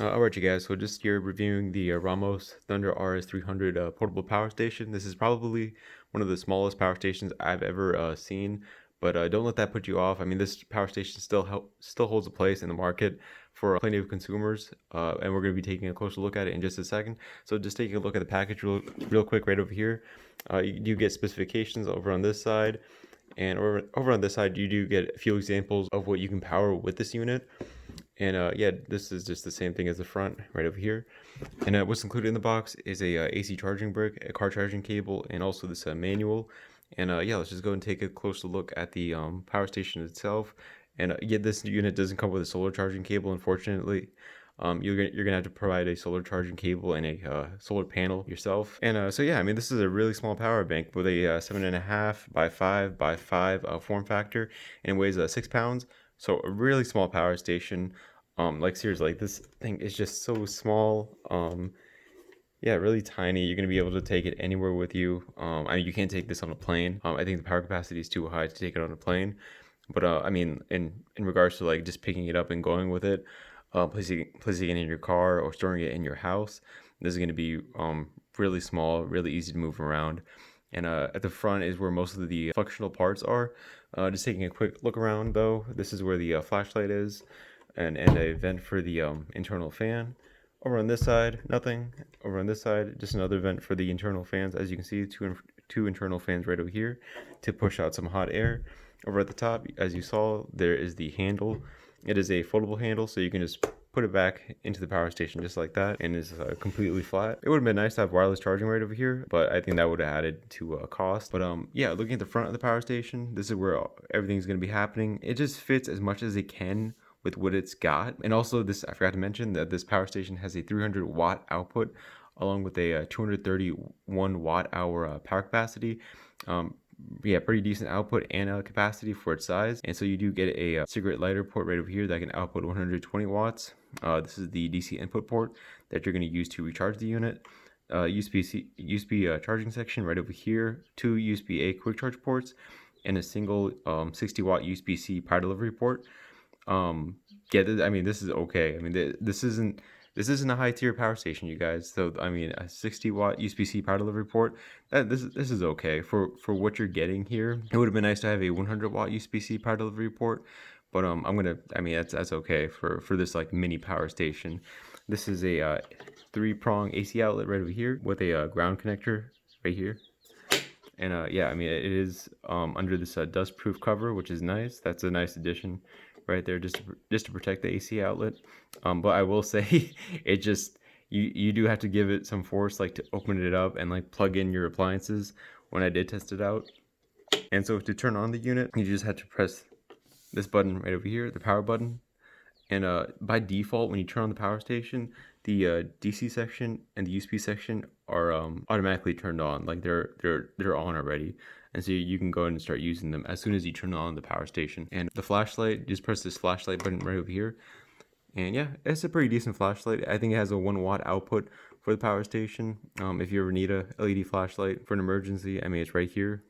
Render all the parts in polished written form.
Alright, you guys, so just here reviewing the ROMOSS Thunder RS 300 portable power station. This is probably one of the smallest power stations I've ever seen, but don't let that put you off. I mean, this power station still holds a place in the market for plenty of consumers, and we're going to be taking a closer look at it in just a second. So just taking a look at the package real quick right over here. You do get specifications over on this side, and over on this side, you do get a few examples of what you can power with this unit. And yeah, this is just the same thing as the front right over here. And what's included in the box is a AC charging brick, a car charging cable, and also this manual. And yeah, let's just go and take a closer look at the power station itself. And yeah, this unit doesn't come with a solar charging cable, unfortunately. You're gonna have to provide a solar charging cable and a solar panel yourself. And so yeah, I mean, this is a really small power bank with a 7.5 by 5 by 5 form factor, and weighs 6 pounds. So a really small power station. Like seriously, like this thing is just so small. Yeah, really tiny. You're gonna be able to take it anywhere with you. I mean, you can't take this on a plane. I think the power capacity is too high to take it on a plane. But I mean, in regards to like just picking it up and going with it, placing it in your car or storing it in your house, this is gonna be really small, really easy to move around. And at the front is where most of the functional parts are. Just taking a quick look around though, this is where the flashlight is, and a vent for the internal fan. Over on this side, nothing. Over on this side, just another vent for the internal fans. As you can see, two internal fans right over here to push out some hot air. Over at the top, as you saw, there is the handle. It is a foldable handle, so you can just put it back into the power station just like that, and it's completely flat. It would have been nice to have wireless charging right over here, but I think that would have added to cost. But yeah, looking at the front of the power station, this is where everything's going to be happening. It just fits as much as it can with what it's got. And also this, I forgot to mention that this power station has a 300 watt output along with a 231 watt hour power capacity. Yeah, pretty decent output and capacity for its size. And so you do get a cigarette lighter port right over here that can output 120 watts. This is the DC input port that you're going to use to recharge the unit. USB charging section right over here, two USB-A quick charge ports, and a single 60 watt USB-C power delivery port. Yeah, I mean, this is okay. I mean, this isn't a high tier power station, you guys. So I mean, a 60 watt USB-C power delivery port, this is okay for what you're getting here. It would have been nice to have a 100 watt USB-C power delivery port, but I mean, that's okay for this like mini power station. This is a 3-prong AC outlet right over here with a ground connector right here. And yeah, I mean, it is under this dust proof cover, which is nice. That's a nice addition right there, just to protect the AC outlet. But I will say, it just, you do have to give it some force, like to open it up and like plug in your appliances when I did test it out. And so to turn on the unit, you just have to press this button right over here, the power button. And by default, when you turn on the power station, the DC section and the USB section are automatically turned on, like they're on already. And so you can go ahead and start using them as soon as you turn on the power station. And the flashlight, just press this flashlight button right over here. And yeah, it's a pretty decent flashlight. I think it has a 1 watt output for the power station. If you ever need a LED flashlight for an emergency, I mean, it's right here.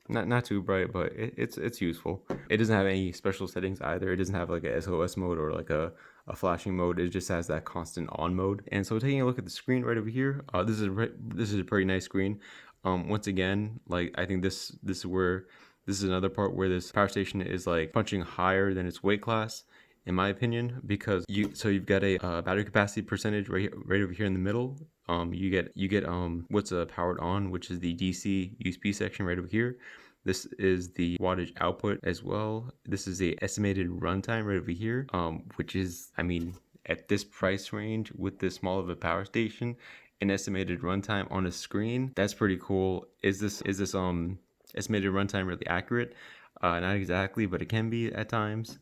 Not too bright, but it's useful. It doesn't have any special settings either. It doesn't have like a SOS mode or like a flashing mode. It just has that constant on mode. And so taking a look at the screen right over here, this is a pretty nice screen. Once again, like I think this is another part where this power station is like punching higher than its weight class, in my opinion, because you've got a battery capacity percentage right over here in the middle. You get what's powered on, which is the DC USB section right over here. This is the wattage output as well. This is the estimated runtime right over here, which is, I mean, at this price range with this small of a power station, an estimated runtime on a screen, that's pretty cool. Is this estimated runtime really accurate? Not exactly, but it can be at times.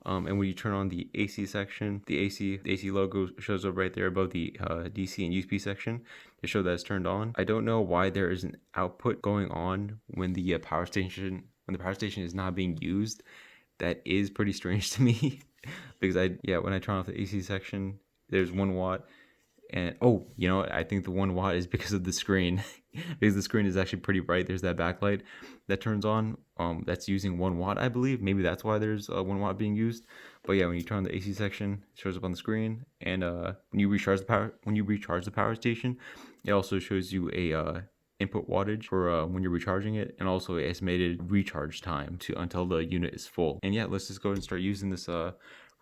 And when you turn on the AC section, the AC logo shows up right there above the DC and USB section to show that it's turned on. I don't know why there is an output going on when the power station is not being used. That is pretty strange to me because when I turn off the AC section, there's 1 watt, And oh, you know what? I think the 1 watt is because of the screen, because the screen is actually pretty bright. There's that backlight that turns on. That's using 1 watt, I believe. Maybe that's why there's 1 watt being used. But yeah, when you turn on the AC section, it shows up on the screen. And when you recharge the power station, it also shows you a input wattage for when you're recharging it, and also an estimated recharge time to until the unit is full. And yeah, let's just go ahead and start using this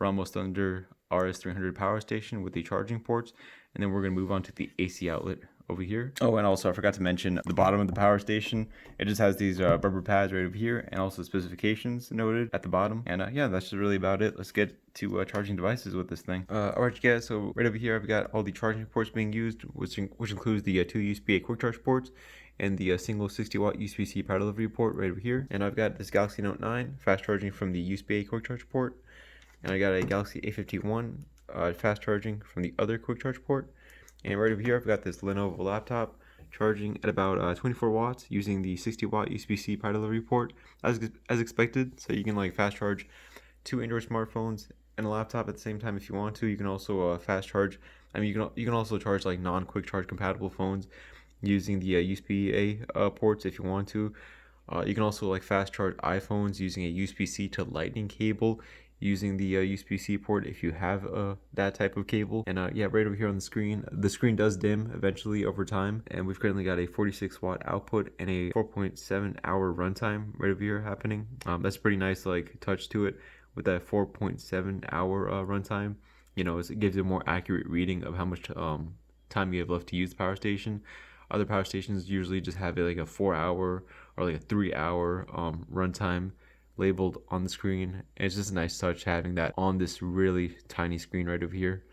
ROMOSS Thunder RS 300 power station with the charging ports, and then we're going to move on to the AC outlet over here. Oh, and also I forgot to mention the bottom of the power station. It just has these rubber pads right over here, and also specifications noted at the bottom. And yeah, that's just really about it. Let's get to charging devices with this thing. Alright, you guys. So right over here, I've got all the charging ports being used, which includes the 2 USB-A quick charge ports and the single 60-watt USB-C power delivery port right over here. And I've got this Galaxy Note 9 fast charging from the USB-A quick charge port, and I got a Galaxy A51 fast charging from the other quick charge port. And right over here, I've got this Lenovo laptop charging at about 24 watts using the 60-watt USB-C power delivery port, as expected. So you can like fast charge 2 Android smartphones and a laptop at the same time if you want to. You can also fast charge. I mean, you can also charge like non-quick charge compatible phones using the USB-A ports if you want to. You can also like fast charge iPhones using a USB-C to Lightning cable, using the USB-C port if you have that type of cable. And yeah, right over here on the screen does dim eventually over time, and we've currently got a 46-watt output and a 4.7 hour runtime right over here happening. That's pretty nice like touch to it with that 4.7 hour runtime. You know, it gives a more accurate reading of how much time you have left to use the power station. Other power stations usually just have like a 4-hour or like a 3-hour runtime labeled on the screen. And it's just a nice touch having that on this really tiny screen right over here.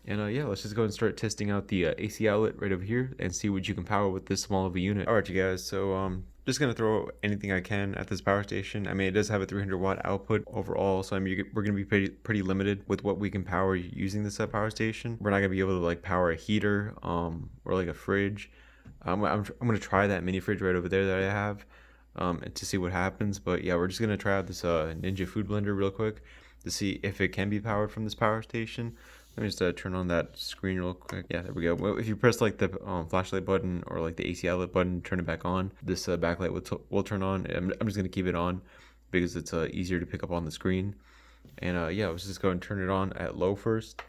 And yeah, let's just go and start testing out the AC outlet right over here and see what you can power with this small of a unit. Alright, you guys, so just gonna throw anything I can at this power station. I mean, it does have a 300-watt output overall, so I mean, we're gonna be pretty limited with what we can power using this power station. We're not gonna be able to like power a heater or like a fridge. I'm gonna try that mini fridge right over there that I have to see what happens. But yeah, we're just gonna try out this Ninja food blender real quick to see if it can be powered from this power station. Let me just turn on that screen real quick. Yeah, there we go. Well, if you press like the flashlight button or like the AC outlet button, turn it back on, this backlight will turn on. I'm just gonna keep it on because it's easier to pick up on the screen. And yeah, let's just go and turn it on at low first.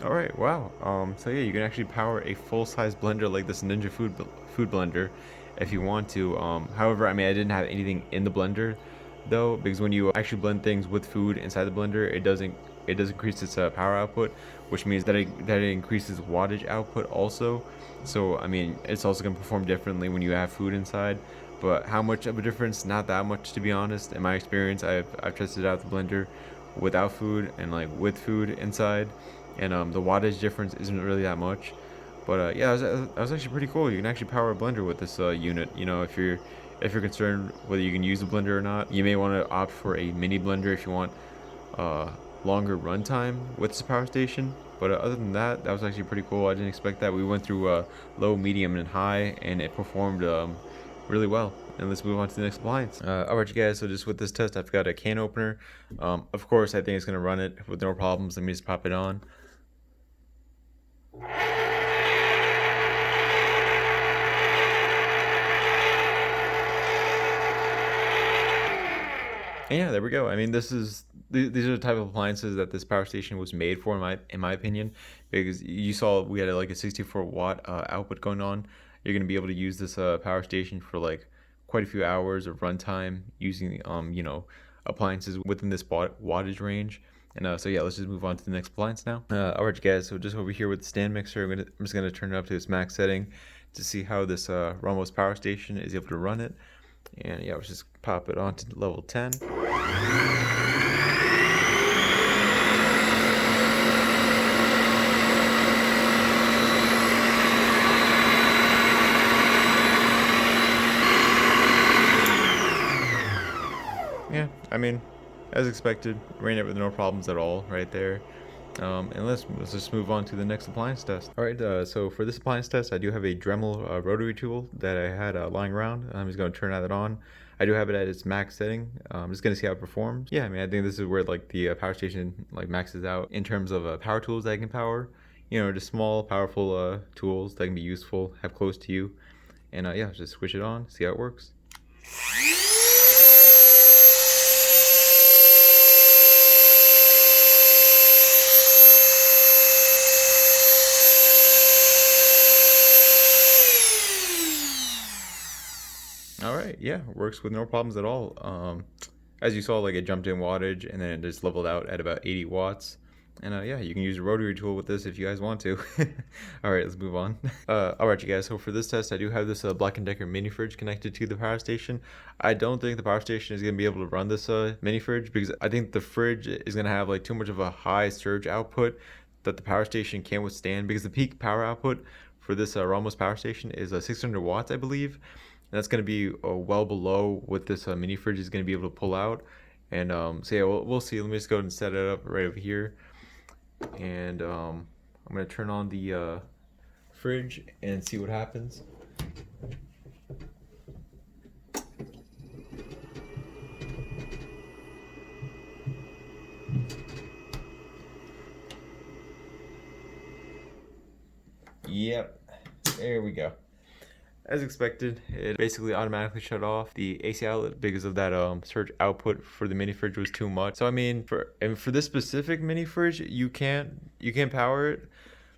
Alright, wow. So yeah, you can actually power a full-size blender like this Ninja food blender if you want to. However, I mean, I didn't have anything in the blender though, because when you actually blend things with food inside the blender, it does increase its power output, which means that it increases wattage output also. So I mean, it's also going to perform differently when you have food inside. But how much of a difference? Not that much, to be honest. In my experience, I've tested out the blender without food and like with food inside, and the wattage difference isn't really that much. But yeah, that was actually pretty cool. You can actually power a blender with this unit. You know, if you're concerned whether you can use the blender or not, you may want to opt for a mini blender if you want longer runtime with this power station. But other than that, that was actually pretty cool. I didn't expect that. We went through low, medium, and high, and it performed really well. And let's move on to the next appliance. Alright, you guys, so just with this test, I've got a can opener. Of course, I think it's going to run it with no problems. Let me just pop it on. And yeah, there we go. I mean, these are the type of appliances that this power station was made for, in my opinion, because you saw we had like a 64-watt output going on. You're going to be able to use this power station for like quite a few hours of runtime using you know, appliances within this wattage range. And so yeah, let's just move on to the next appliance now. Alright guys, so just over here with the stand mixer, I'm just gonna turn it up to its max setting to see how this ROMOSS power station is able to run it. And yeah, let's just pop it on to level 10. Yeah, I mean, as expected, ran it with no problems at all right there. And let's just move on to the next appliance test. All right, so for this appliance test, I do have a Dremel rotary tool that I had lying around. I'm just going to turn that on. I do have it at its max setting. I'm just going to see how it performs. Yeah, I mean, I think this is where like the power station like maxes out in terms of power tools that I can power. You know, just small, powerful tools that can be useful, have close to you. And yeah, just switch it on, see how it works. All right, yeah, works with no problems at all. As you saw, like it jumped in wattage and then it just leveled out at about 80 watts. And yeah, you can use a rotary tool with this if you guys want to. All right, let's move on. All right, you guys. So for this test, I do have this Black & Decker mini fridge connected to the power station. I don't think the power station is gonna be able to run this mini fridge because I think the fridge is gonna have like too much of a high surge output that the power station can't withstand, because the peak power output for this ROMOSS power station is 600 watts, I believe. And that's going to be well below what this mini fridge is going to be able to pull out. And so yeah, we'll see. Let me just go ahead and set it up right over here. And I'm going to turn on the fridge and see what happens. Yep, there we go. As expected, it basically automatically shut off the AC outlet because of that surge output for the mini fridge was too much. So I mean, for this specific mini fridge, you can't power it.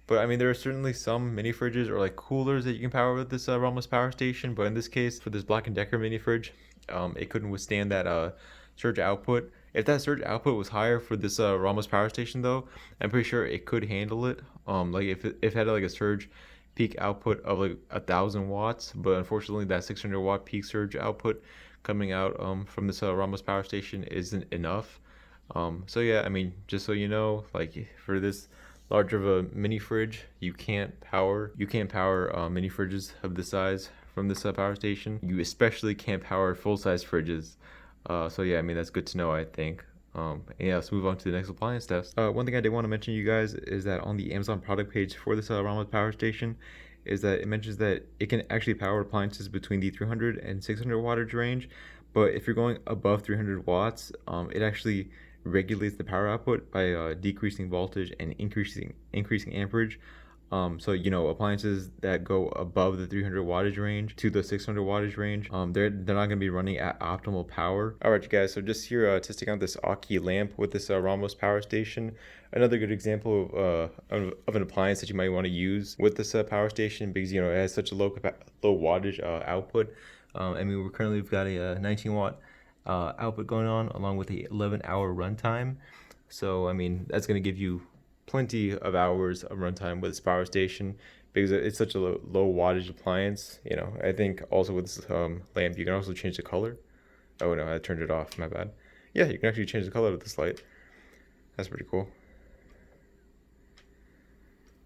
But I mean, there are certainly some mini fridges or like coolers that you can power with this ROMOSS power station. But in this case, for this Black & Decker mini fridge, it couldn't withstand that surge output. If that surge output was higher for this ROMOSS power station, though, I'm pretty sure it could handle it. Like if it had like a surge peak output of like 1,000 watts, but unfortunately that 600 watt peak surge output coming out from this ROMOSS power station isn't enough. So yeah, I mean, just so you know, like for this large of a mini fridge, you can't power mini fridges of this size from this power station. You especially can't power full-size fridges. So yeah, I mean, that's good to know, I think. Yeah, let's move on to the next appliance test. One thing I did want to mention to you guys is that on the Amazon product page for this ROMOSS power station, is that it mentions that it can actually power appliances between the 300 and 600 wattage range. But if you're going above 300 watts, it actually regulates the power output by decreasing voltage and increasing amperage. So you know, appliances that go above the 300 wattage range to the 600 wattage range, they're not going to be running at optimal power. All right, you guys. So just here testing out this Aki lamp with this ROMOSS power station. Another good example of an appliance that you might want to use with this power station, because you know it has such a low wattage output. I mean, we've got a 19 watt output going on, along with a 11-hour runtime. So I mean, that's going to give you plenty of hours of runtime with this power station, because it's such a low wattage appliance. You know, I think also with this lamp, you can also change the color. Oh no, I turned it off, my bad. Yeah, you can actually change the color of this light. That's pretty cool.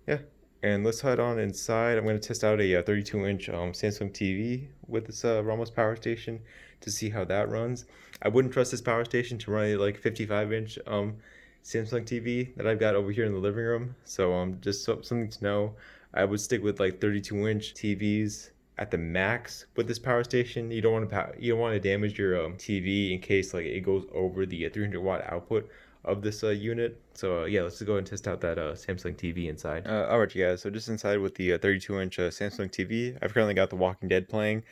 Yeah, and let's head on inside. I'm going to test out a 32-inch Samsung TV with this ROMOSS power station to see how that runs. I wouldn't trust this power station to run a like 55-inch Samsung TV that I've got over here in the living room. So just something to know. I would stick with like 32-inch TVs at the max with this power station. You don't want to damage your TV in case like it goes over the 300 watt output of this unit. So yeah, let's just go and test out that Samsung TV inside. All right, you guys. So just inside with the 32-inch Samsung TV, I've currently got The Walking Dead playing.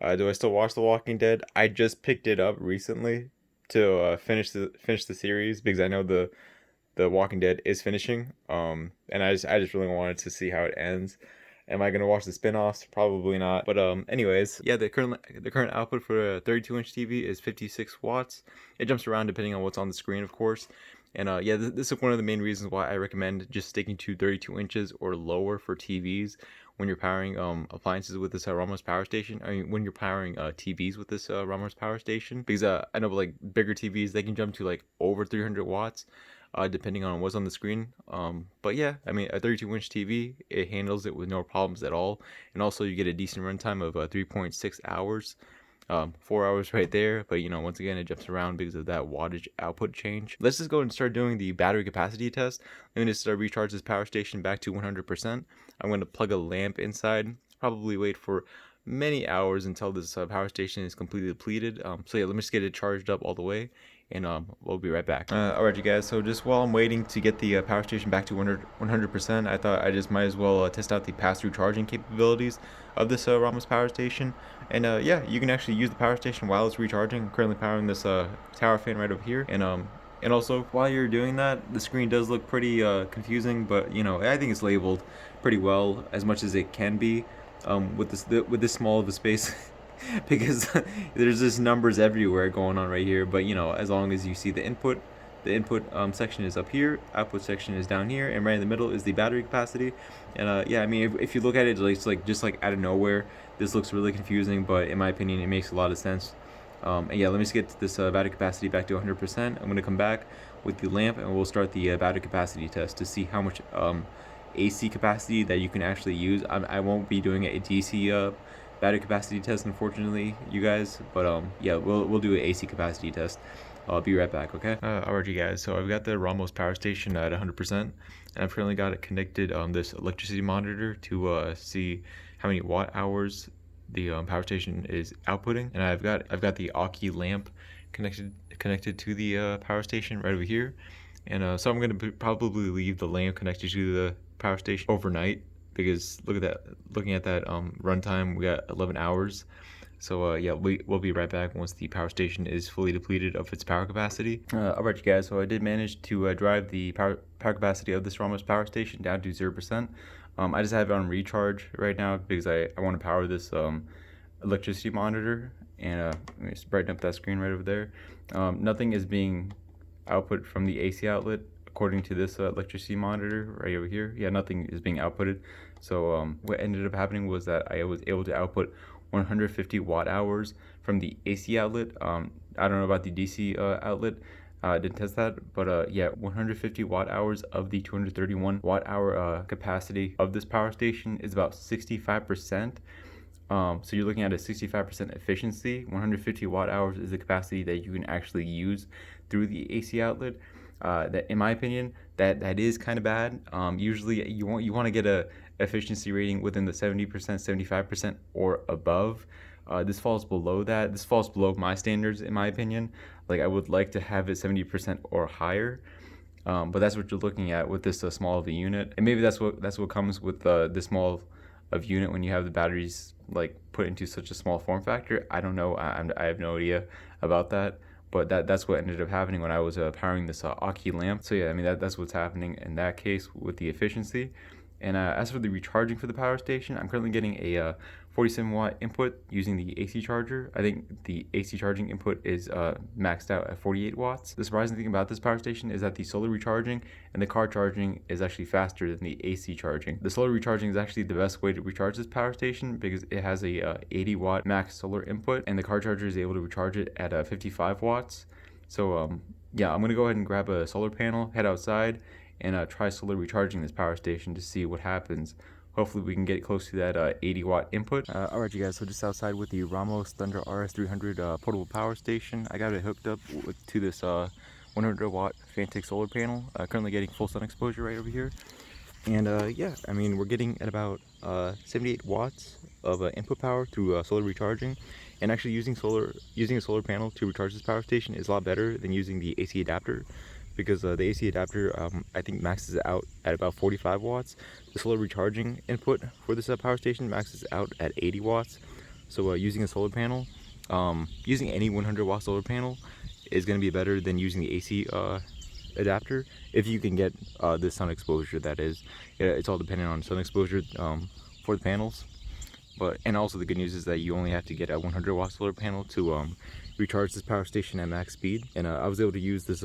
Do I still watch The Walking Dead? I just picked it up recently to finish the series, because I know the Walking Dead is finishing. And I just really wanted to see how it ends. Am I gonna watch the spin-offs? Probably not. But anyways, yeah, the current output for a 32-inch TV is 56 watts. It jumps around depending on what's on the screen, of course. And yeah, this is one of the main reasons why I recommend just sticking to 32 inches or lower for TVs when you're powering appliances with this ROMOSS power station. I mean, when you're powering TVs with this ROMOSS power station, because I know like bigger TVs, they can jump to like over 300 watts. Depending on what's on the screen. But yeah, I mean, a 32-inch TV, it handles it with no problems at all. And also you get a decent runtime of 3.6 hours. 4 hours right there, but you know, once again, it jumps around because of that wattage output change. Let's just go and start doing the battery capacity test. I'm going to recharge this power station back to 100%. I'm going to plug a lamp inside, probably wait for many hours until this power station is completely depleted. So yeah, let me just get it charged up all the way, and we'll be right back. Alright you guys, so just while I'm waiting to get the power station back to 100%, I thought I just might as well test out the pass-through charging capabilities of this ROMOSS power station. And yeah, you can actually use the power station while it's recharging. I'm currently powering this tower fan right over here, and also while you're doing that, the screen does look pretty confusing, but you know, I think it's labeled pretty well, as much as it can be, with this small of a space. Because there's just numbers everywhere going on right here. But you know, as long as you see the input section is up here, output section is down here, and right in the middle is the battery capacity. And yeah, I mean, if you look at it, it's like just like out of nowhere, this looks really confusing, but in my opinion, it makes a lot of sense. And yeah, let me just get this battery capacity back to 100%. I'm going to come back with the lamp, and we'll start the battery capacity test to see how much AC capacity that you can actually use. I won't be doing a DC battery capacity test, unfortunately, you guys, but yeah, we'll do an AC capacity test. I'll be right back, okay? Alright you guys, so I've got the ROMOSS power station at 100%, and I've currently got it connected on this electricity monitor to see how many watt hours the power station is outputting. And I've got the Aki lamp connected to the power station right over here. And so I'm going to probably leave the lamp connected to the power station overnight, because looking at that runtime, we got 11 hours. So yeah, we'll be right back once the power station is fully depleted of its power capacity. Alright you guys, so I did manage to drive the power capacity of this ROMOSS power station down to 0%. I just have it on recharge right now because I want to power this electricity monitor. And let me just brighten up that screen right over there. Nothing is being output from the AC outlet according to this electricity monitor right over here. Yeah, nothing is being outputted. So what ended up happening was that I was able to output 150 watt hours from the AC outlet. I don't know about the DC outlet. I didn't test that, but yeah, 150 watt hours of the 231 watt hour capacity of this power station is about 65%. So you're looking at a 65% efficiency. 150 watt hours is the capacity that you can actually use through the AC outlet. That, in my opinion, that is kind of bad. Usually you want to get a efficiency rating within the 70%, 75% or above. This falls below that. This falls below my standards, in my opinion. Like, I would like to have it 70% or higher. But that's what you're looking at with this small of a unit, and maybe that's what comes with this small of unit when you have the batteries like put into such a small form factor. I don't know. I have no idea about that. But that's what ended up happening when I was powering this Aki lamp. So yeah, I mean, that's what's happening in that case with the efficiency. And as for the recharging for the power station, I'm currently getting a 47 watt input using the AC charger. I think the AC charging input is maxed out at 48 watts. The surprising thing about this power station is that the solar recharging and the car charging is actually faster than the AC charging. The solar recharging is actually the best way to recharge this power station because it has a 80 watt max solar input, and the car charger is able to recharge it at 55 watts. So yeah, I'm gonna go ahead and grab a solar panel, head outside, and try solar recharging this power station to see what happens. Hopefully we can get close to that 80 watt input. Alright you guys, so just outside with the ROMOSS Thunder RS 300 portable power station. I got it hooked up to this 100 watt Fantic solar panel. Currently getting full sun exposure right over here. And yeah, I mean, we're getting at about 78 watts of input power through solar recharging. And actually using a solar panel to recharge this power station is a lot better than using the AC adapter, because the AC adapter I think maxes out at about 45 watts. The solar recharging input for this power station maxes out at 80 watts. So using a solar panel, using any 100 watt solar panel is going to be better than using the AC adapter, if you can get this sun exposure, that is. It's all dependent on sun exposure for the panels. And also the good news is that you only have to get a 100 watt solar panel to recharge this power station at max speed. And I was able to use this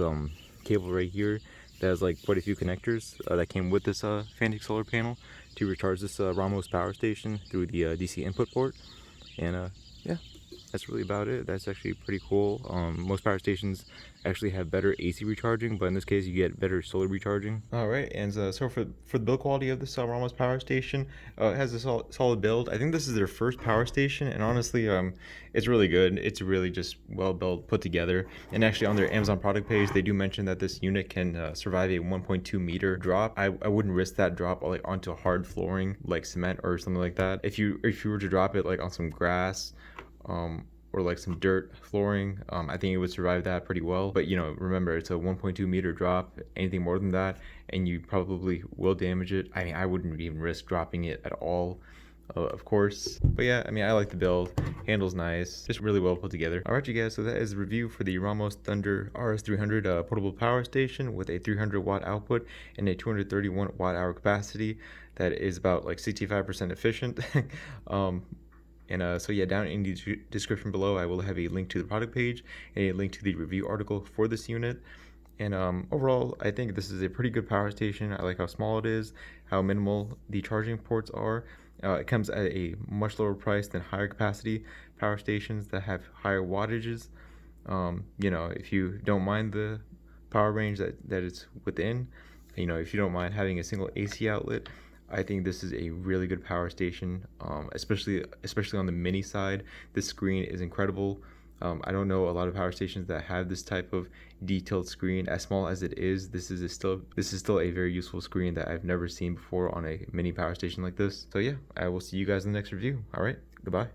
cable right here that has like quite a few connectors that came with this Fantic solar panel to recharge this ROMOSS power station through the DC input port. And yeah, that's really about it. That's actually pretty cool. Most power stations actually have better AC recharging, but in this case you get better solar recharging. All right, and so for the build quality of this ROMOSS power station, it has a solid build. I think this is their first power station, and honestly, it's really good. It's really just well built, put together. And actually, on their Amazon product page, they do mention that this unit can survive a 1.2 meter drop. I wouldn't risk that drop like onto hard flooring like cement or something like that. If you were to drop it like on some grass, or like some dirt flooring, I think it would survive that pretty well. But you know, remember, it's a 1.2 meter drop. Anything more than that and you probably will damage it. I mean, I wouldn't even risk dropping it at all, of course. But yeah, I mean, I like the build. Handle's nice, just really well put together. All right, you guys, so that is a review for the ROMOSS Thunder RS300 portable power station with a 300 watt output and a 231 watt hour capacity that is about like 65% efficient. So yeah, down in the description below, I will have a link to the product page and a link to the review article for this unit. And overall, I think this is a pretty good power station. I like how small it is, how minimal the charging ports are. It comes at a much lower price than higher capacity power stations that have higher wattages. You know, if you don't mind the power range that it's within, you know, if you don't mind having a single AC outlet, I think this is a really good power station, especially on the mini side. This screen is incredible. I don't know a lot of power stations that have this type of detailed screen. As small as it is, this is still a very useful screen that I've never seen before on a mini power station like this. So yeah, I will see you guys in the next review. All right, goodbye.